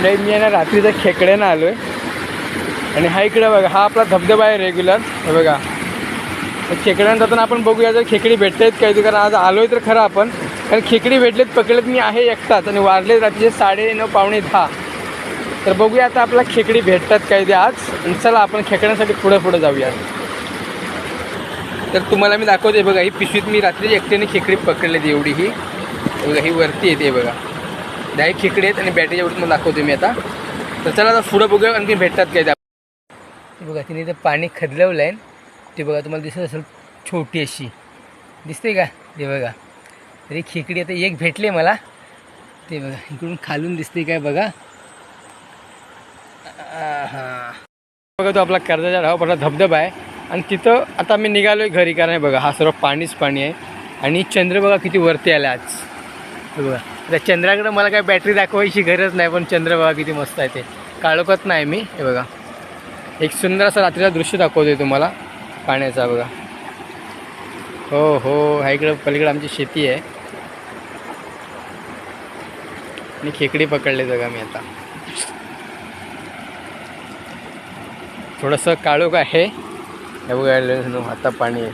मंडळी मी आहे ना रात्रीचा खेकड्यानं आलो आहे. आणि हा इकडे बघा, हा आपला धबधबा आहे रेग्युलर. हे बघा, खेकड्यानं जाताना आपण बघूया जर खेकडी भेटत आहेत काय ते. कारण आज आलो आहे तर खरं आपण, कारण खेकडी भेटलेत, पकडलेत मी आहे एकटाच. आणि वाजले रात्रीचे 9:30 पावणे 10. तर बघूया आता आपला खेकडी भेटतात काय ते आज. आणि चला आपण खेकड्यांसाठी पुढे जाऊया. तर तुम्हाला मी दाखवते बघा, ही पिशवीत मी रात्री एकट्याने खेकडी पकडलेली एवढी. ही बघा, ही वरती येते बघा, डायरेक्ट खेकडे आहेत. आणि बॅटरीच्या वरती मला दाखवते मी आता. तर चला आता पुढं बघूया आणखी भेटतात काय ते. बघा तिने इथं पाणी खदलवलं आहे. ते बघा तुम्हाला दिसत असेल, छोटी अशी दिसते का ते बघा. तरी खेकडी आता एक भेटले मला. ते बघा इकडून खालून दिसते काय बघा. हां बघा, तो आपला कर्जाच्या ढावापडला धबधबा आहे. आणि तिथं आता मी निघालो आहे घरी. कारण बघा हा सर्व पाणीच पाणी आहे. आणि चंद्र बघा किती वरती आला आज. बघा त्या चंद्राकडे मला काय बॅटरी दाखवायची गरज नाही, पण चंद्र बघा किती मस्त आहे. ते काळोखत नाही मी. हे बघा एक सुंदर असं रात्रीला दृश्य दाखवतोय तुम्हाला पाण्याचा बघा. हो हो, ह्या इकडं पलीकडे आमची शेती आहे. आणि खेकडी पकडले बघा मी आता. थोडंसं काळोख आहे. हे बघा आता पाणी आहे.